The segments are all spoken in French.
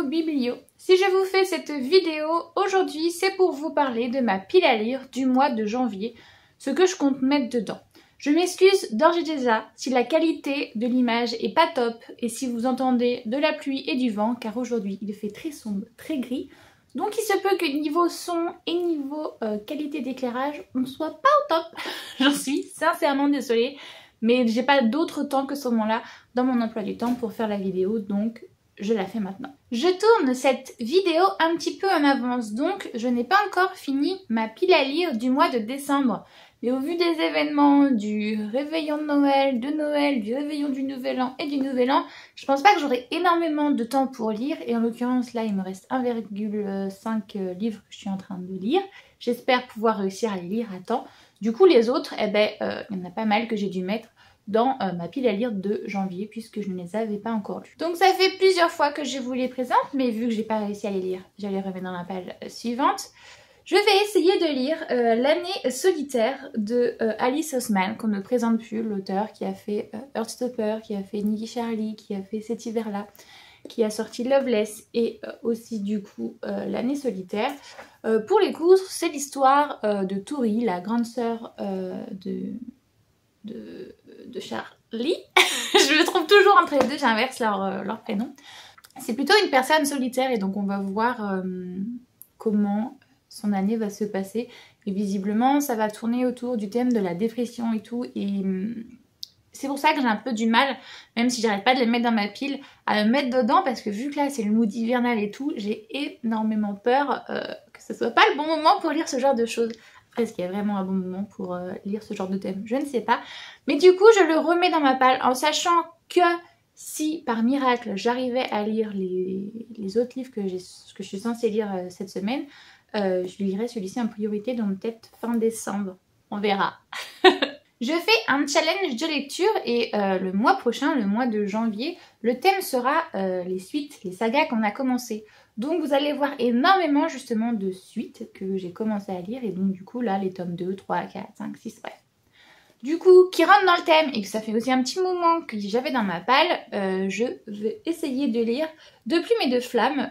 Hello Biblio. Si je vous fais cette vidéo aujourd'hui, c'est pour vous parler de ma pile à lire du mois de janvier, ce que je compte mettre dedans. Je m'excuse d'ores et déjà si la qualité de l'image est pas top et si vous entendez de la pluie et du vent, car aujourd'hui il fait très sombre, très gris. Donc il se peut que niveau son et niveau qualité d'éclairage, on ne soit pas au top. J'en suis sincèrement désolée, mais j'ai pas d'autre temps que ce moment-là dans mon emploi du temps pour faire la vidéo, donc je la fais maintenant. Je tourne cette vidéo un petit peu en avance, donc je n'ai pas encore fini ma pile à lire du mois de décembre. Mais au vu des événements, du réveillon de Noël, du réveillon du Nouvel An et du Nouvel An, je pense pas que j'aurai énormément de temps pour lire. Et en l'occurrence, là, il me reste 1,5 livres que je suis en train de lire. J'espère pouvoir réussir à les lire à temps. Du coup, les autres, il y en a pas mal que j'ai dû mettre dans ma pile à lire de janvier puisque je ne les avais pas encore lus. Donc ça fait plusieurs fois que je vous les présente, mais vu que j'ai pas réussi à les lire, je les remets dans la page suivante. Je vais essayer de lire L'année solitaire de Alice Oseman, qu'on ne présente plus, l'auteur qui a fait Heartstopper, qui a fait Nikki Charlie, qui a fait Cet hiver-là, qui a sorti Loveless et aussi du coup L'année solitaire. Pour les courses, c'est l'histoire de Tori, la grande sœur de Charlie. Je me trompe toujours entre les deux, j'inverse leur prénom. C'est plutôt une personne solitaire et donc on va voir comment son année va se passer. Et visiblement, ça va tourner autour du thème de la dépression et tout. Et c'est pour ça que j'ai un peu du mal, même si j'arrête pas de les mettre dans ma pile, à me mettre dedans. Parce que vu que là, c'est le mood hivernal et tout, j'ai énormément peur que ce soit pas le bon moment pour lire ce genre de choses. Après, est-ce qu'il y a vraiment un bon moment pour lire ce genre de thème? Je ne sais pas. Mais du coup, je le remets dans ma palle en sachant que si, par miracle, j'arrivais à lire les autres livres que je suis censée lire cette semaine, je lirai celui-ci en priorité, donc peut-être fin décembre. On verra. Je fais un challenge de lecture et le mois prochain, le mois de janvier, le thème sera les suites, les sagas qu'on a commencé. Donc vous allez voir énormément justement de suites que j'ai commencé à lire et donc du coup là les tomes 2, 3, 4, 5, 6, bref. Du coup, qui rentre dans le thème et que ça fait aussi un petit moment que j'avais dans ma palle, je vais essayer de lire De plumes et de flammes.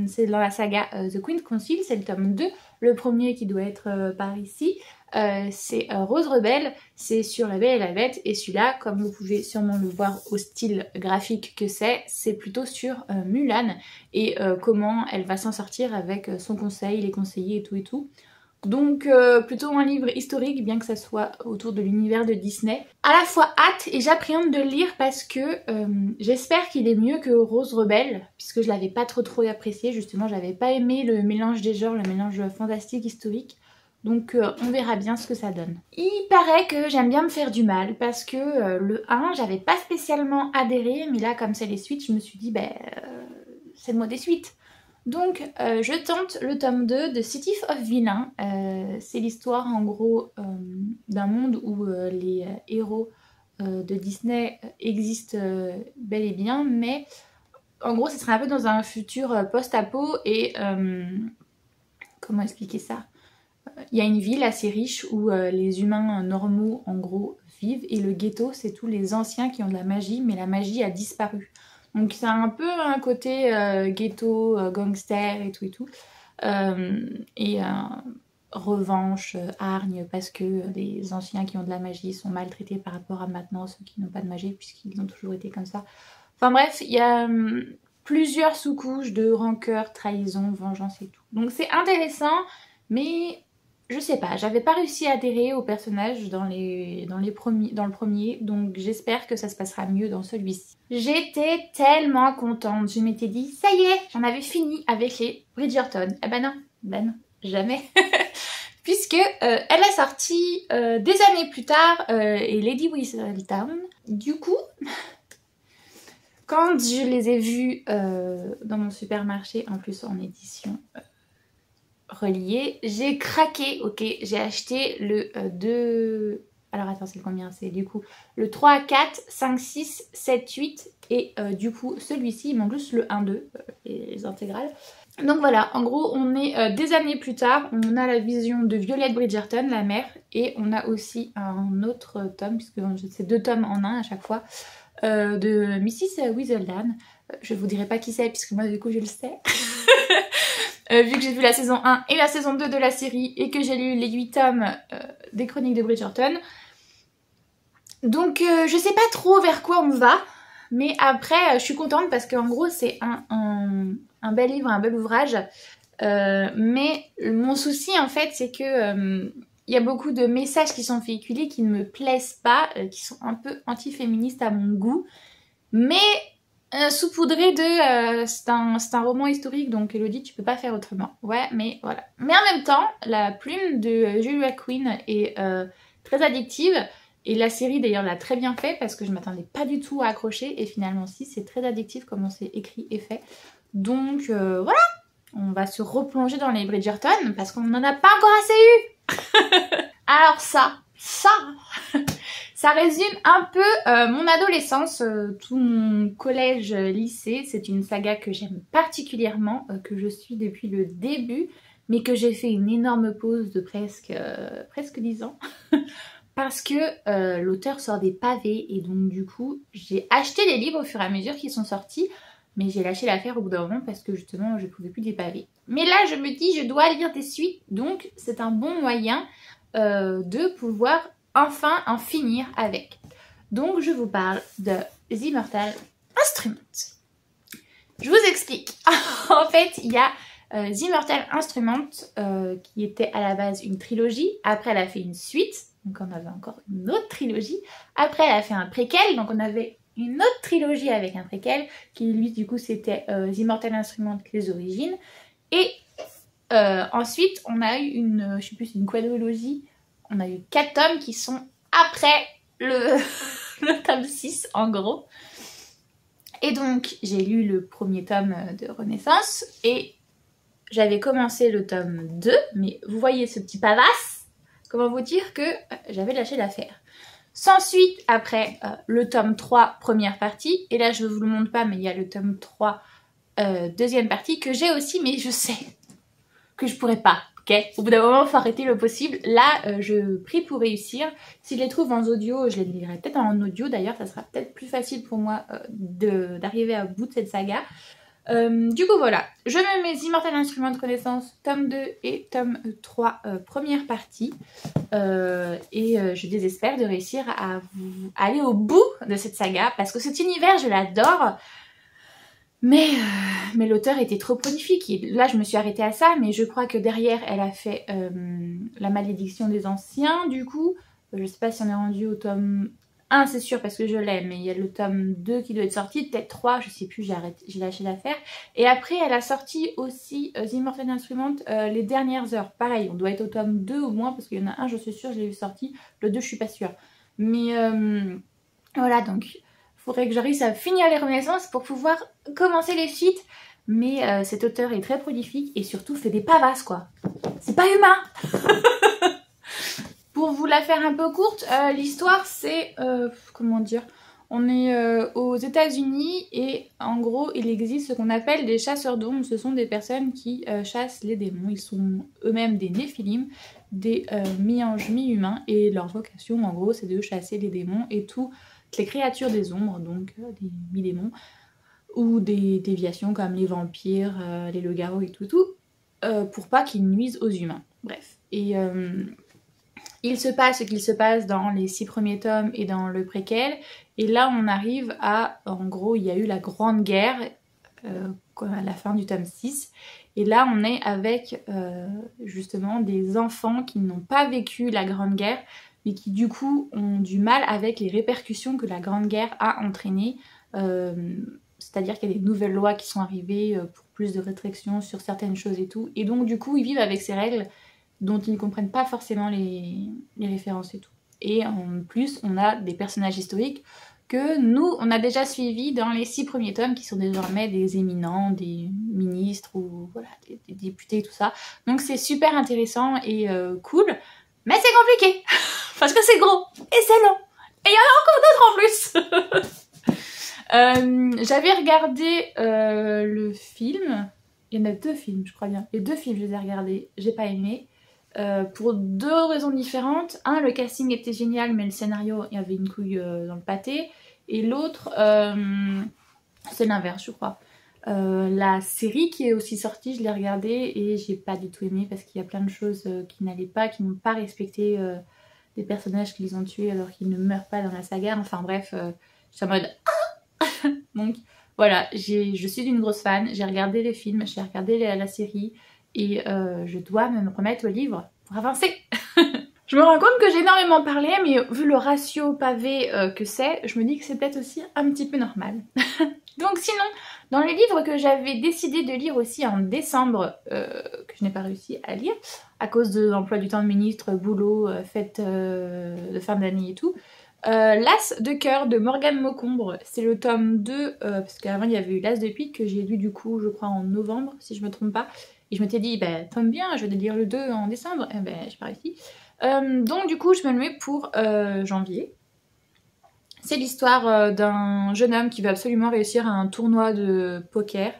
C'est dans la saga The Queen's Council, c'est le tome 2, le premier qui doit être par ici. C'est Rose Rebelle, c'est sur La Belle et la Bête et celui-là, comme vous pouvez sûrement le voir au style graphique que c'est plutôt sur Mulan et comment elle va s'en sortir avec son conseil, les conseillers et tout et tout. Donc plutôt un livre historique, bien que ça soit autour de l'univers de Disney. À la fois hâte et j'appréhende de le lire parce que j'espère qu'il est mieux que Rose Rebelle, puisque je l'avais pas trop apprécié, justement j'avais pas aimé le mélange des genres, le mélange fantastique historique. Donc on verra bien ce que ça donne. Il paraît que j'aime bien me faire du mal parce que le 1 j'avais pas spécialement adhéré, mais là comme c'est les suites je me suis dit c'est le mois des suites. Donc je tente le tome 2 de City of Villain. C'est l'histoire en gros d'un monde où les héros de Disney existent bel et bien, mais en gros ce serait un peu dans un futur post-apo et comment expliquer ça? Il y a une ville assez riche où les humains normaux en gros vivent et le ghetto c'est tous les anciens qui ont de la magie, mais la magie a disparu. Donc c'est un peu un côté ghetto, gangster et tout et tout. Revanche, hargne, parce que les anciens qui ont de la magie sont maltraités par rapport à maintenant ceux qui n'ont pas de magie puisqu'ils ont toujours été comme ça. Enfin bref, il y a plusieurs sous-couches de rancœur, trahison, vengeance et tout. Donc c'est intéressant, mais je sais pas, j'avais pas réussi à adhérer au personnage dans le premier, donc j'espère que ça se passera mieux dans celui-ci. J'étais tellement contente, je m'étais dit, ça y est, j'en avais fini avec les Bridgerton. Eh ben non, jamais. Puisque elle a sorti des années plus tard et Lady Whistledown. Du coup, quand je les ai vus dans mon supermarché, en plus en édition relié, j'ai craqué, ok, j'ai acheté le 2... Alors attends, c'est combien? C'est du coup le 3, 4, 5, 6, 7, 8 et du coup celui-ci, il manque juste le 1, 2, les intégrales. Donc voilà, en gros on est des années plus tard, on a la vision de Violet Bridgerton, la mère, et on a aussi un autre tome, puisque c'est 2 tomes en un à chaque fois, de Mrs. Whistledown. Je vous dirai pas qui c'est, puisque moi du coup je le sais. Vu que j'ai vu la saison 1 et la saison 2 de la série, et que j'ai lu les 8 tomes des Chroniques de Bridgerton. Donc je sais pas trop vers quoi on va, mais après je suis contente parce qu'en gros c'est un bel livre, un bel ouvrage. Mais mon souci en fait c'est que il y a beaucoup de messages qui sont véhiculés qui ne me plaisent pas, qui sont un peu anti-féministes à mon goût. Mais saupoudré de c'est un roman historique, donc Elodie tu peux pas faire autrement. Ouais, mais voilà. Mais en même temps la plume de Julia Quinn est très addictive. Et la série d'ailleurs l'a très bien fait parce que je m'attendais pas du tout à accrocher. Et finalement si, c'est très addictif comment c'est écrit et fait. Donc voilà, on va se replonger dans les Bridgerton parce qu'on n'en a pas encore assez eu. Alors ça résume un peu mon adolescence, tout mon collège, lycée. C'est une saga que j'aime particulièrement, que je suis depuis le début, mais que j'ai fait une énorme pause de presque 10 ans. Parce que l'auteur sort des pavés et donc du coup j'ai acheté les livres au fur et à mesure qu'ils sont sortis, mais j'ai lâché l'affaire au bout d'un moment parce que justement je ne pouvais plus les pavés. Mais là je me dis je dois lire des suites, donc c'est un bon moyen de pouvoir enfin en finir avec. Donc je vous parle de The Immortal Instrument. Je vous explique. En fait il y a The Immortal Instrument qui était à la base une trilogie, après elle a fait une suite. Donc on avait encore une autre trilogie. Après elle a fait un préquel, donc on avait une autre trilogie avec un préquel, qui lui du coup c'était The Immortal Instrument, les origines. Et ensuite on a eu une, je sais plus, une quadrilogie. On a eu 4 tomes qui sont après le tome 6 en gros. Et donc j'ai lu le premier tome de Renaissance et j'avais commencé le tome 2, mais vous voyez ce petit pavasse. Comment vous dire que j'avais lâché l'affaire. S'ensuit après le tome 3, première partie. Et là, je ne vous le montre pas, mais il y a le tome 3, deuxième partie, que j'ai aussi, mais je sais que je pourrais pas. Ok, au bout d'un moment, il faut arrêter le possible. Là, je prie pour réussir. Si je les trouve en audio, je les lirai peut-être en audio. D'ailleurs, ça sera peut-être plus facile pour moi d'arriver au bout de cette saga. Du coup voilà, je me mets Immortal Instrument de Renaissance, tome 2 et tome 3, première partie. Je désespère de réussir à aller au bout de cette saga parce que cet univers je l'adore. Mais l'auteur était trop prolifique. Et là je me suis arrêtée à ça, mais je crois que derrière elle a fait La Malédiction des Anciens. Du coup, je sais pas si on est rendu au tome 1 c'est sûr parce que je l'aime, mais il y a le tome 2 qui doit être sorti, peut-être 3, je sais plus, j'ai lâché l'affaire. Et après elle a sorti aussi The Immortal Instrument, Les Dernières Heures. Pareil, on doit être au tome 2 au moins parce qu'il y en a un je suis sûre, je l'ai vu sorti, le 2 je suis pas sûre. Mais voilà, donc il faudrait que j'arrive à finir les Renaissances pour pouvoir commencer les suites. Mais cet auteur est très prolifique et surtout fait des pavasses quoi. C'est pas humain. Pour vous la faire un peu courte, l'histoire c'est, comment dire, on est aux États-Unis et en gros il existe ce qu'on appelle des chasseurs d'ombres. Ce sont des personnes qui chassent les démons. Ils sont eux-mêmes des néphilim, des mi-anges, mi-humains et leur vocation en gros c'est de chasser les démons et toutes les créatures des ombres, donc des mi-démons ou des déviations comme les vampires, les loups-garous et tout, pour pas qu'ils nuisent aux humains. Bref. Et il se passe ce qu'il se passe dans les 6 premiers tomes et dans le préquel. Et là, on arrive à... En gros, il y a eu la Grande Guerre à la fin du tome 6. Et là, on est avec justement des enfants qui n'ont pas vécu la Grande Guerre, mais qui du coup ont du mal avec les répercussions que la Grande Guerre a entraînées. C'est-à-dire qu'il y a des nouvelles lois qui sont arrivées pour plus de restrictions sur certaines choses et tout. Et donc du coup, ils vivent avec ces règles dont ils ne comprennent pas forcément les références et tout. Et en plus, on a des personnages historiques que nous, on a déjà suivis dans les 6 premiers tomes, qui sont désormais des éminents, des ministres ou voilà, des députés et tout ça. Donc c'est super intéressant et cool, mais c'est compliqué, parce que c'est gros, et c'est long, et il y en a encore d'autres en plus. J'avais regardé le film, Il y en a 2 films, je crois bien. Les 2 films, je les ai regardés, j'ai pas aimé. Pour 2 raisons différentes. Un, le casting était génial, mais le scénario, il y avait une couille dans le pâté. Et l'autre, c'est l'inverse, je crois. La série qui est aussi sortie, je l'ai regardée et j'ai pas du tout aimé parce qu'il y a plein de choses qui n'allaient pas, qui n'ont pas respecté des personnages qu'ils ont tués alors qu'ils ne meurent pas dans la saga. Enfin bref, j'étais en mode ah. Donc voilà, je suis une grosse fan, j'ai regardé les films, j'ai regardé la série et je dois me remettre au livre pour avancer. Je me rends compte que j'ai énormément parlé, mais vu le ratio pavé que c'est, je me dis que c'est peut-être aussi un petit peu normal. Donc sinon, dans les livres que j'avais décidé de lire aussi en décembre, que je n'ai pas réussi à lire, à cause de l'emploi du temps de ministre, boulot, fête de fin d'année et tout, L'As de cœur de Morgane Maucombre, c'est le tome 2, parce qu'avant il y avait eu L'As de pique que j'ai lu du coup je crois en novembre si je me trompe pas. Et je m'étais dit, bah tombe bien, je vais lire le 2 en décembre, et ben j'ai pas réussi. Donc du coup je me le mets pour janvier. C'est l'histoire d'un jeune homme qui va absolument réussir à un tournoi de poker.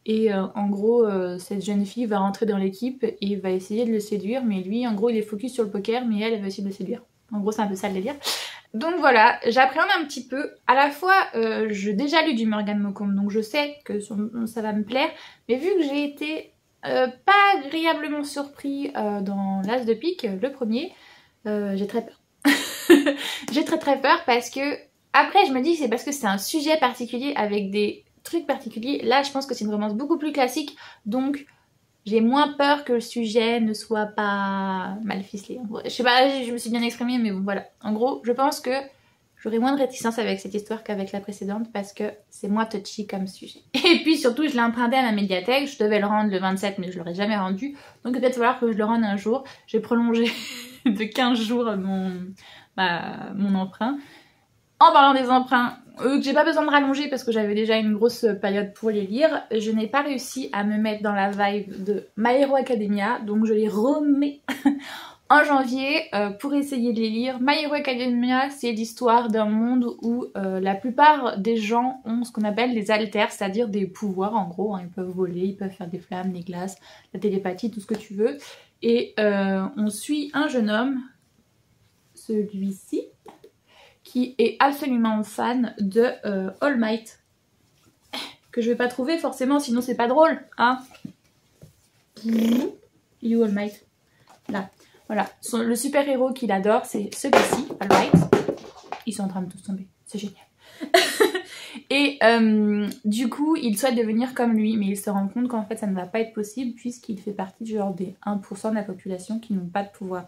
Et en gros, cette jeune fille va rentrer dans l'équipe et va essayer de le séduire. Mais lui, en gros, il est focus sur le poker, mais elle va essayer de le séduire. En gros, c'est un peu ça le délire. Donc voilà, j'appréhende un petit peu. À la fois, j'ai déjà lu du Morgane Maucombre, donc je sais que ça va me plaire. Mais vu que j'ai été pas agréablement surpris dans L'As de pique, le premier, j'ai très peur. J'ai très peur parce que après je me dis que c'est parce que c'est un sujet particulier avec des trucs particuliers. Là je pense que c'est une romance beaucoup plus classique, donc j'ai moins peur que le sujet ne soit pas mal ficelé. Je sais pas, je me suis bien exprimée, mais bon voilà. En gros, je pense que j'aurai moins de réticence avec cette histoire qu'avec la précédente parce que c'est moins touchy comme sujet. Et puis surtout, je l'ai emprunté à ma médiathèque. Je devais le rendre le 27, mais je l'aurais jamais rendu. Donc peut-être falloir que je le rende un jour. J'ai prolongé de 15 jours mon emprunt. En parlant des emprunts, que j'ai pas besoin de rallonger parce que j'avais déjà une grosse période pour les lire, je n'ai pas réussi à me mettre dans la vibe de My Hero Academia, donc je les remets en janvier pour essayer de les lire. My Hero Academia, c'est l'histoire d'un monde où la plupart des gens ont ce qu'on appelle des alters, c'est-à-dire des pouvoirs en gros, hein. Ils peuvent voler, ils peuvent faire des flammes, des glaces, la télépathie, tout ce que tu veux. Et on suit un jeune homme, celui-ci, qui est absolument fan de All Might, que je vais pas trouver forcément, sinon c'est pas drôle, hein. Il est où All Might? Là, voilà. Le super héros qu'il adore, c'est celui-ci, All Might. Ils sont en train de tous tomber, c'est génial. Et du coup, il souhaite devenir comme lui, mais il se rend compte qu'en fait ça ne va pas être possible puisqu'il fait partie genre des 1% de la population qui n'ont pas de pouvoir.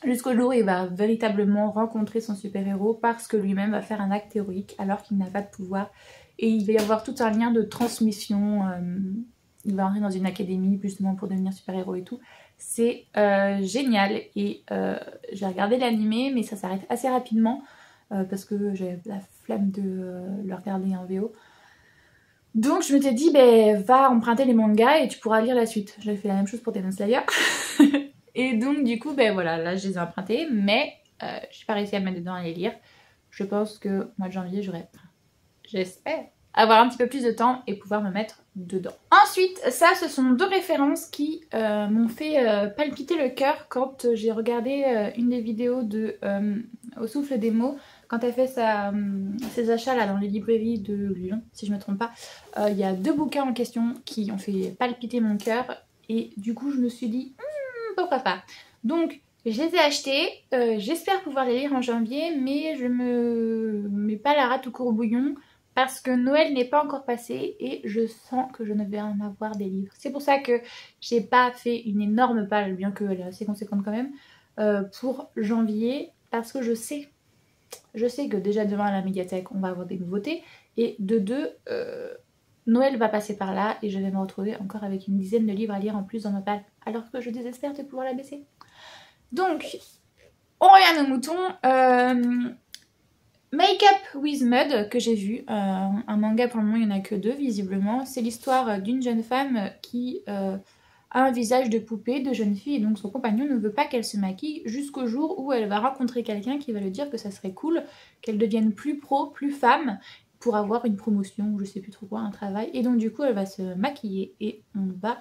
Jusqu'au jour où il va véritablement rencontrer son super-héros parce que lui-même va faire un acte héroïque alors qu'il n'a pas de pouvoir. Et il va y avoir tout un lien de transmission. Il va entrer dans une académie justement pour devenir super-héros et tout. C'est génial. Et j'ai regardé l'animé mais ça s'arrête assez rapidement parce que j'ai la flemme de le regarder en VO. Donc je m'étais dit, ben, va emprunter les mangas et tu pourras lire la suite. J'avais fait la même chose pour Demon Slayer. Et donc du coup, ben voilà, là je les ai empruntés, mais j'ai pas réussi à me mettre dedans à les lire. Je pense que mois de janvier, j'espère avoir un petit peu plus de temps et pouvoir me mettre dedans. Ensuite, ça, ce sont 2 références qui m'ont fait palpiter le cœur quand j'ai regardé une des vidéos de Au souffle des mots, quand elle fait ses achats là dans les librairies de Lyon, si je me trompe pas. Il y a 2 bouquins en question qui ont fait palpiter mon cœur et du coup je me suis dit pourquoi pas. Donc je les ai achetés, j'espère pouvoir les lire en janvier, mais je me mets pas la rate au courbouillon parce que Noël n'est pas encore passé et je sens que je ne vais en avoir des livres. C'est pour ça que j'ai pas fait une énorme palle, bien qu'elle est assez conséquente quand même, pour janvier, parce que je sais que déjà demain à la médiathèque on va avoir des nouveautés et de 2, Noël va passer par là et je vais me retrouver encore avec une dizaine de livres à lire en plus dans ma palle, alors que je désespère de pouvoir la baisser. Donc, on revient aux moutons. Make Up With Mud que j'ai vu, un manga pour le moment il n'y en a que 2 visiblement. C'est l'histoire d'une jeune femme qui a un visage de poupée, de jeune fille, et donc son compagnon ne veut pas qu'elle se maquille jusqu'au jour où elle va rencontrer quelqu'un qui va lui dire que ça serait cool qu'elle devienne plus pro, plus femme, pour avoir une promotion ou je sais plus trop quoi, un travail. Et donc du coup elle va se maquiller et on va...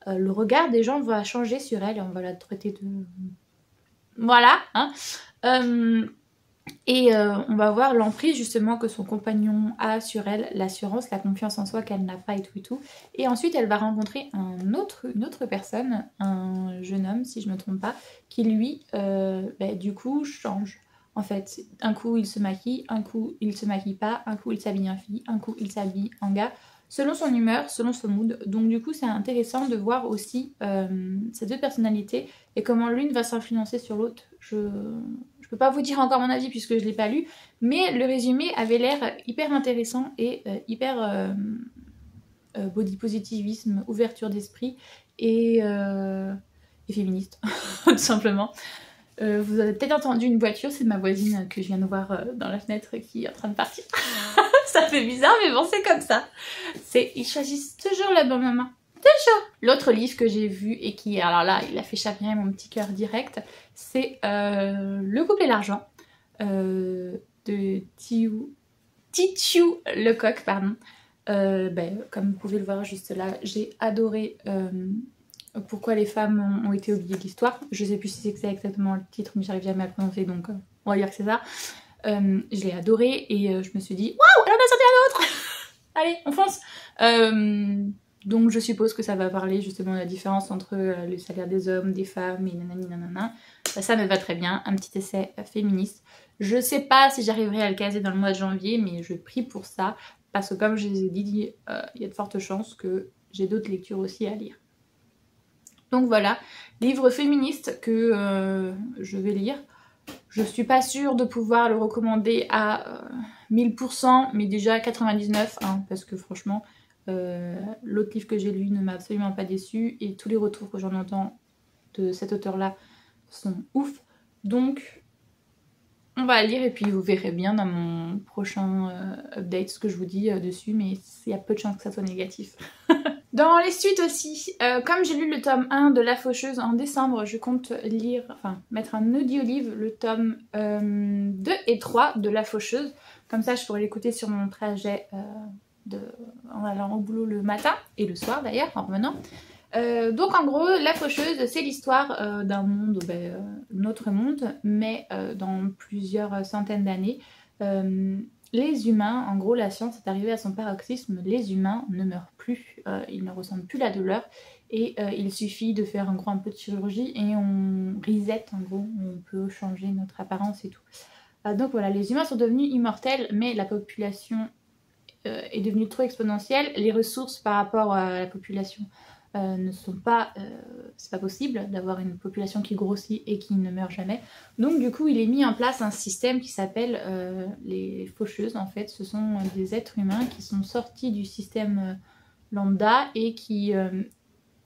le regard des gens va changer sur elle et on va la traiter de... Voilà, hein. On va voir l'emprise justement que son compagnon a sur elle, l'assurance, la confiance en soi qu'elle n'a pas et tout et tout. Et ensuite elle va rencontrer une autre personne, un jeune homme si je me trompe pas, qui lui du coup change. En fait, un coup il se maquille, un coup il se maquille pas, un coup il s'habille en fille, un coup il s'habille en gars, selon son humeur, selon son mood. Donc du coup c'est intéressant de voir aussi ces deux personnalités et comment l'une va s'influencer sur l'autre. Je peux pas vous dire encore mon avis puisque je l'ai pas lu, mais le résumé avait l'air hyper intéressant et hyper body positivisme, ouverture d'esprit et féministe, tout simplement. Vous avez peut-être entendu une voiture, c'est ma voisine que je viens de voir dans la fenêtre qui est en train de partir. Ça fait bizarre mais bon c'est comme ça. Ils choisissent toujours la bonne maman. Toujours. L'autre livre que j'ai vu et qui, alors là, il a fait chavirer mon petit cœur direct, c'est Le couple et l'argent de Titu Lecoq, pardon. Comme vous pouvez le voir juste là, j'ai adoré Pourquoi les femmes ont été oubliées de l'histoire. Je sais plus si c'est exactement le titre, mais j'arrive jamais à le prononcer, donc on va dire que c'est ça. Je l'ai adoré et je me suis dit waouh, elle en a sorti un autre. Allez, on fonce. Donc je suppose que ça va parler justement de la différence entre le salaire des hommes, des femmes et nanani nanana. Ça me va très bien, un petit essai féministe. Je sais pas si j'arriverai à le caser dans le mois de janvier, mais je prie pour ça, parce que comme je les ai dit, il y a de fortes chances que j'ai d'autres lectures aussi à lire. Donc voilà, livre féministe que je vais lire. Je suis pas sûre de pouvoir le recommander à 1000%, mais déjà à 99%, hein, parce que franchement... l'autre livre que j'ai lu ne m'a absolument pas déçu et tous les retours que j'en entends de cet auteur là sont ouf, donc on va lire et puis vous verrez bien dans mon prochain update ce que je vous dis dessus, mais il y a peu de chances que ça soit négatif. Dans les suites aussi, comme j'ai lu le tome 1 de La Faucheuse en décembre, je compte mettre un audio-livre, le tome 2 et 3 de La Faucheuse, comme ça je pourrais l'écouter sur mon trajet en allant au boulot le matin et le soir d'ailleurs en revenant. Donc en gros La Faucheuse c'est l'histoire d'un monde, notre monde, mais dans plusieurs centaines d'années. Les humains, en gros la science est arrivée à son paroxysme, les humains ne meurent plus, ils ne ressentent plus la douleur et il suffit de faire un peu de chirurgie et on reset, en gros on peut changer notre apparence et tout. Donc voilà, les humains sont devenus immortels mais la population est devenue trop exponentielle, les ressources par rapport à la population ne sont pas... c'est pas possible d'avoir une population qui grossit et qui ne meurt jamais. Donc du coup il est mis en place un système qui s'appelle les faucheuses. En fait ce sont des êtres humains qui sont sortis du système lambda et qui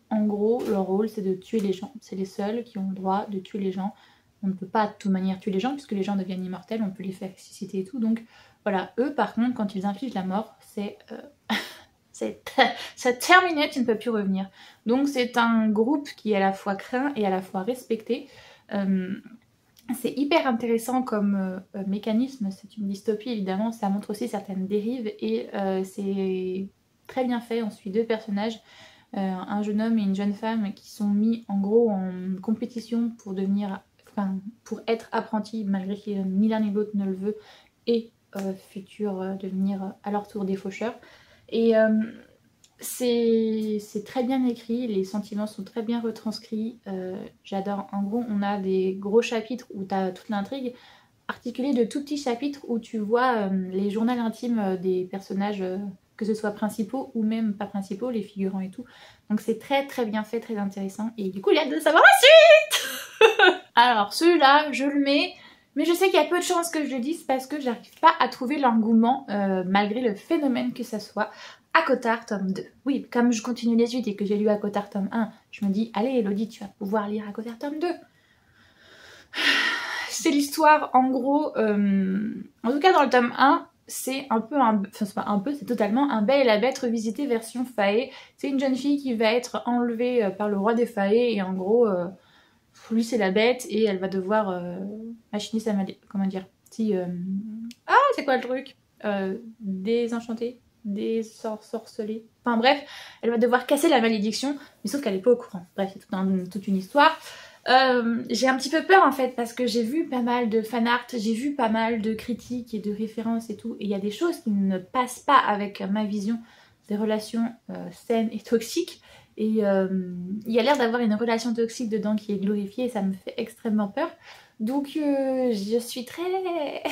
en gros leur rôle c'est de tuer les gens. C'est les seuls qui ont le droit de tuer les gens. On ne peut pas de toute manière tuer les gens puisque les gens deviennent immortels, on peut les faire ressusciter et tout. Donc voilà, eux par contre quand ils infligent la mort c'est... c'est terminé, tu ne peux plus revenir. Donc c'est un groupe qui est à la fois craint et à la fois respecté. C'est hyper intéressant comme mécanisme, c'est une dystopie évidemment, ça montre aussi certaines dérives et c'est très bien fait. On suit deux personnages, un jeune homme et une jeune femme qui sont mis en gros en compétition pour pour être apprentis malgré que ni l'un ni l'autre ne le veut et futur devenir à leur tour des faucheurs. Et c'est très bien écrit, les sentiments sont très bien retranscrits, j'adore. En gros on a des gros chapitres où tu as toute l'intrigue articulée de tout petits chapitres où tu vois les journaux intimes des personnages, que ce soit principaux ou même pas principaux, les figurants et tout. Donc c'est très très bien fait, très intéressant et du coup il y a hâte de savoir la suite. Alors celui-là je le mets... Mais je sais qu'il y a peu de chances que je le dise parce que j'arrive pas à trouver l'engouement, malgré le phénomène que ça soit. ACOTAR tome 2. Oui, comme je continue les suites et que j'ai lu ACOTAR tome 1, je me dis, allez Elodie, tu vas pouvoir lire ACOTAR tome 2. C'est l'histoire, en gros, en tout cas dans le tome 1, c'est un peu, c'est totalement un Belle et la Bête revisité version Fae. C'est une jeune fille qui va être enlevée par le roi des Fae et en gros... lui c'est la bête et elle va devoir machiner sa comment dire, ah c'est quoi le truc, désenchantée, sorcelée. Enfin bref, elle va devoir casser la malédiction, mais sauf qu'elle est pas au courant. Bref, c'est toute une histoire. J'ai un petit peu peur en fait parce que j'ai vu pas mal de fanart, j'ai vu pas mal de critiques et de références et tout, et il y a des choses qui ne passent pas avec ma vision des relations saines et toxiques, et il y a l'air d'avoir une relation toxique dedans qui est glorifiée et ça me fait extrêmement peur, donc je suis très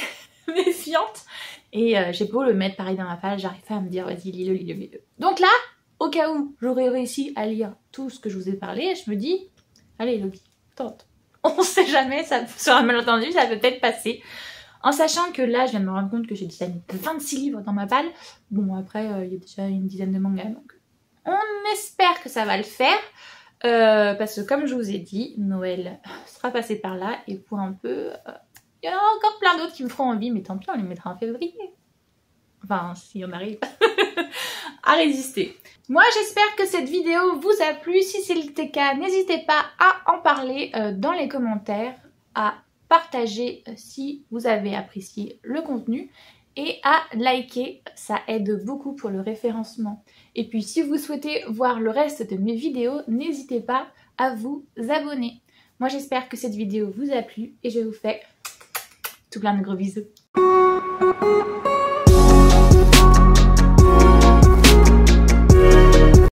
méfiante, et j'ai beau le mettre pareil dans ma page, j'arrive pas à me dire vas-y lis-le. Donc là, au cas où j'aurais réussi à lire tout ce que je vous ai parlé, je me dis allez Loki, tente. On sait jamais, ça, sur un malentendu, ça peut peut-être passer. En sachant que là, je viens de me rendre compte que j'ai déjà mis 26 livres dans ma palle. Bon, après, il y a déjà une dizaine de mangas, donc on espère que ça va le faire. Parce que comme je vous ai dit, Noël sera passé par là. Et pour un peu, il y en a encore plein d'autres qui me feront envie. Mais tant pis, on les mettra en février. Enfin, si on arrive à résister. Moi, j'espère que cette vidéo vous a plu. Si c'est le cas, n'hésitez pas à en parler dans les commentaires, à partager si vous avez apprécié le contenu et à liker, ça aide beaucoup pour le référencement. Et puis si vous souhaitez voir le reste de mes vidéos, n'hésitez pas à vous abonner. Moi j'espère que cette vidéo vous a plu et je vous fais tout plein de gros bisous.